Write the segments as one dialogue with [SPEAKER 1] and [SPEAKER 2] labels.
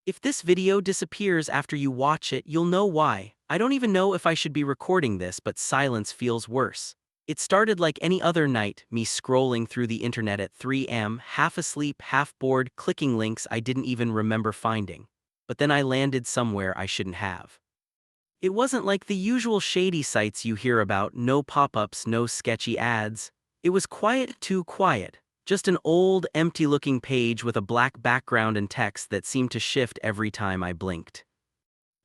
[SPEAKER 1] If this video disappears after you watch it, you'll know why. I don't even know if I should be recording this, but silence feels worse. It started like any other night, me scrolling through the internet at 3 a.m., half asleep, half bored, clicking links I didn't even remember finding. But then I landed somewhere I shouldn't have. It wasn't like the usual shady sites you hear about, no pop-ups, no sketchy ads. It was quiet, too quiet. Just an old, empty-looking page with a black background and text that seemed to shift every time I blinked.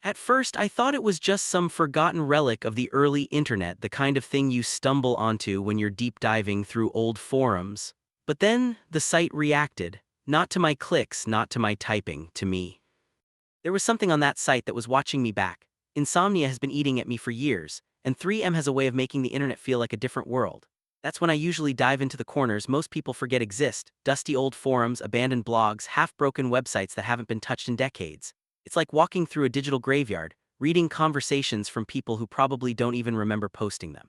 [SPEAKER 1] At first, I thought it was just some forgotten relic of the early internet, the kind of thing you stumble onto when you're deep diving through old forums. But then, the site reacted. Not to my clicks, not to my typing, to me. There was something on that site that was watching me back. Insomnia has been eating at me for years, and 3M has a way of making the internet feel like a different world. That's when I usually dive into the corners most people forget exist, dusty old forums, abandoned blogs, half-broken websites that haven't been touched in decades. It's like walking through a digital graveyard, reading conversations from people who probably don't even remember posting them.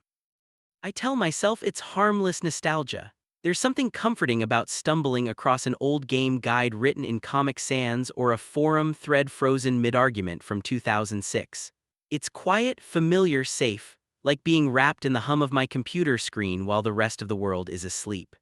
[SPEAKER 1] I tell myself it's harmless nostalgia. There's something comforting about stumbling across an old game guide written in Comic Sans or a forum thread frozen mid-argument from 2006. It's quiet, familiar, safe, like being wrapped in the hum of my computer screen while the rest of the world is asleep.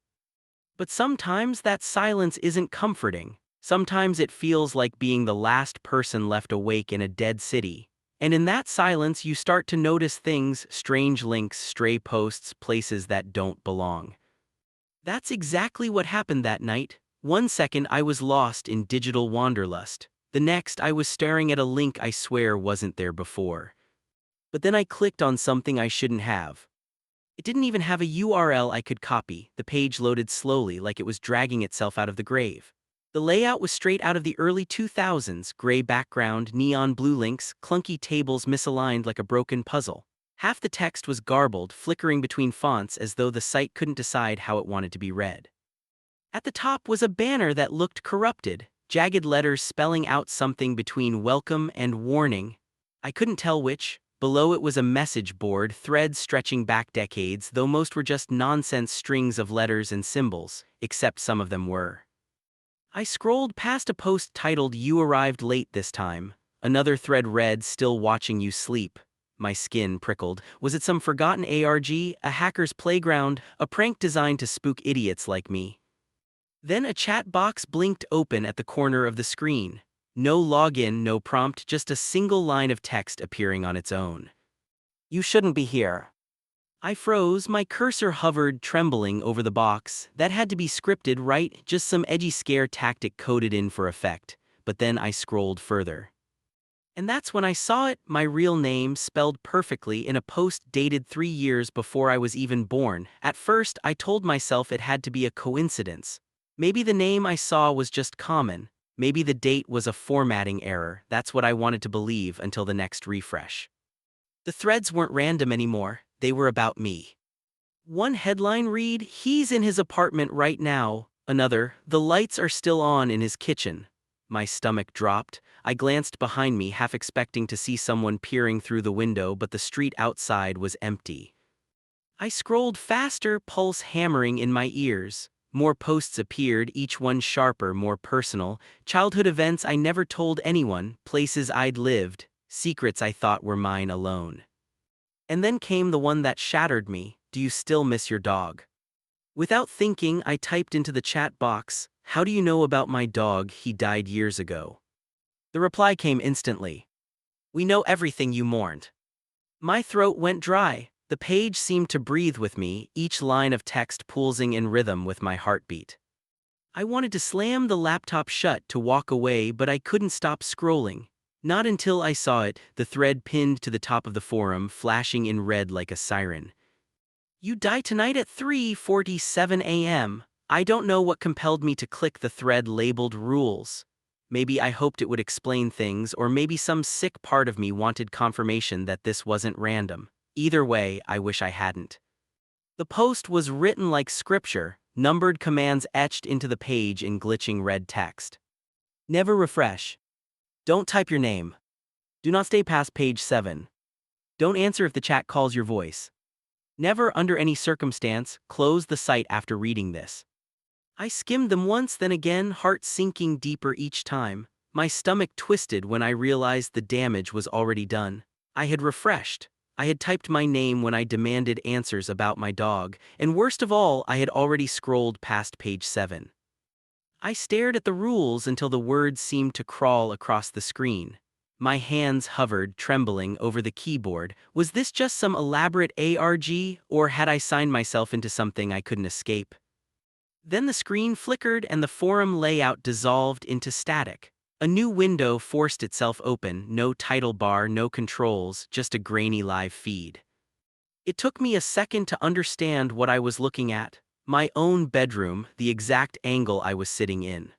[SPEAKER 1] But sometimes that silence isn't comforting. Sometimes it feels like being the last person left awake in a dead city. And in that silence, you start to notice things, strange links, stray posts, places that don't belong. That's exactly what happened that night. One second I was lost in digital wanderlust. The next I was staring at a link I swear wasn't there before. But then I clicked on something I shouldn't have. It didn't even have a URL I could copy. The page loaded slowly like it was dragging itself out of the grave. The layout was straight out of the early 2000s, gray background, neon blue links, clunky tables misaligned like a broken puzzle. Half the text was garbled, flickering between fonts as though the site couldn't decide how it wanted to be read. At the top was a banner that looked corrupted, jagged letters spelling out something between welcome and warning. I couldn't tell which. Below it was a message board, threads stretching back decades, though most were just nonsense strings of letters and symbols, except some of them were. I scrolled past a post titled "You arrived late this time." Another thread read, "Still watching you sleep." My skin prickled. Was it some forgotten ARG, a hacker's playground, a prank designed to spook idiots like me? Then a chat box blinked open at the corner of the screen. No login, no prompt, just a single line of text appearing on its own. "You shouldn't be here." I froze, my cursor hovered, trembling over the box. That had to be scripted, right? Just some edgy scare tactic coded in for effect. But then I scrolled further. And that's when I saw it, my real name spelled perfectly in a post dated 3 years before I was even born. At first, I told myself it had to be a coincidence. Maybe the name I saw was just common. Maybe the date was a formatting error. That's what I wanted to believe until the next refresh. The threads weren't random anymore. They were about me. One headline read, "He's in his apartment right now." Another, "The lights are still on in his kitchen." My stomach dropped. I glanced behind me, half expecting to see someone peering through the window, but the street outside was empty. I scrolled faster, pulse hammering in my ears. More posts appeared, each one sharper, more personal. Childhood events I never told anyone, places I'd lived, secrets I thought were mine alone. And then came the one that shattered me. "Do you still miss your dog?" Without thinking, I typed into the chat box, "How do you know about my dog? He died years ago." The reply came instantly. "We know everything you mourned." My throat went dry. The page seemed to breathe with me, each line of text pulsing in rhythm with my heartbeat. I wanted to slam the laptop shut to walk away, but I couldn't stop scrolling. Not until I saw it, the thread pinned to the top of the forum, flashing in red like a siren. "You die tonight at 3:47 a.m. I don't know what compelled me to click the thread labeled "Rules." Maybe I hoped it would explain things, or maybe some sick part of me wanted confirmation that this wasn't random. Either way, I wish I hadn't. The post was written like scripture, numbered commands etched into the page in glitching red text. "Never refresh. Don't type your name. Do not stay past page 7. Don't answer if the chat calls your voice. Never under any circumstance, close the site after reading this." I skimmed them once, then again, heart sinking deeper each time. My stomach twisted when I realized the damage was already done. I had refreshed. I had typed my name when I demanded answers about my dog, and worst of all, I had already scrolled past page 7. I stared at the rules until the words seemed to crawl across the screen. My hands hovered, trembling, over the keyboard. Was this just some elaborate ARG, or had I signed myself into something I couldn't escape? Then the screen flickered and the forum layout dissolved into static. A new window forced itself open, no title bar, no controls, just a grainy live feed. It took me a second to understand what I was looking at. My own bedroom, the exact angle I was sitting in.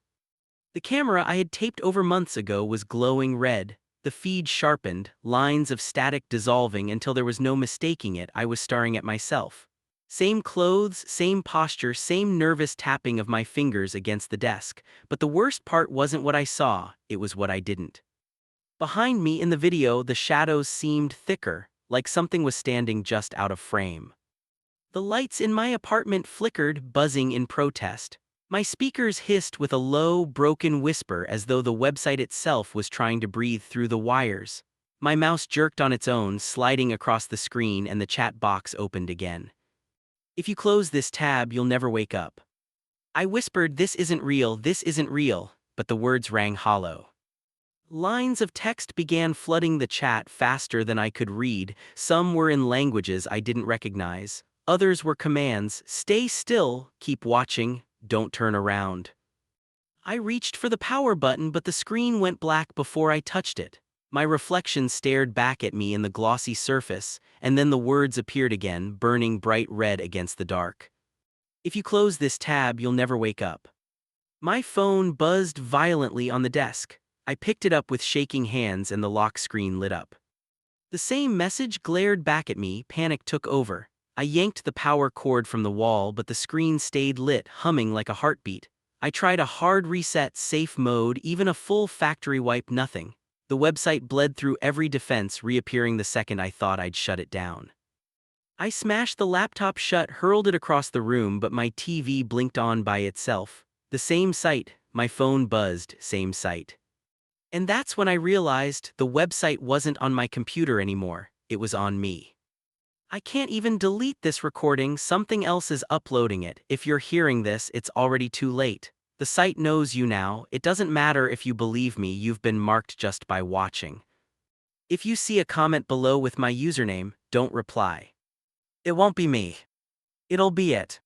[SPEAKER 1] The camera I had taped over months ago was glowing red. The feed sharpened, lines of static dissolving until there was no mistaking it. I was staring at myself. Same clothes, same posture, same nervous tapping of my fingers against the desk. But the worst part wasn't what I saw, it was what I didn't. Behind me in the video, the shadows seemed thicker, like something was standing just out of frame. The lights in my apartment flickered, buzzing in protest. My speakers hissed with a low, broken whisper as though the website itself was trying to breathe through the wires. My mouse jerked on its own, sliding across the screen, and the chat box opened again. If you close this tab, you'll never wake up. I whispered, this isn't real, but the words rang hollow. Lines of text began flooding the chat faster than I could read. Some were in languages I didn't recognize. Others were commands: stay still, keep watching, don't turn around. I reached for the power button, but the screen went black before I touched it. My reflection stared back at me in the glossy surface, and then the words appeared again, burning bright red against the dark. If you close this tab, you'll never wake up. My phone buzzed violently on the desk. I picked it up with shaking hands and the lock screen lit up. The same message glared back at me. Panic took over. I yanked the power cord from the wall, but the screen stayed lit, humming like a heartbeat. I tried a hard reset, safe mode, even a full factory wipe, nothing. The website bled through every defense, reappearing the second I thought I'd shut it down. I smashed the laptop shut, hurled it across the room, but my TV blinked on by itself. The same site, my phone buzzed, same site. And that's when I realized the website wasn't on my computer anymore, it was on me. I can't even delete this recording, something else is uploading it. If you're hearing this, it's already too late. The site knows you now. It doesn't matter if you believe me, you've been marked just by watching. If you see a comment below with my username, don't reply. It won't be me. It'll be it.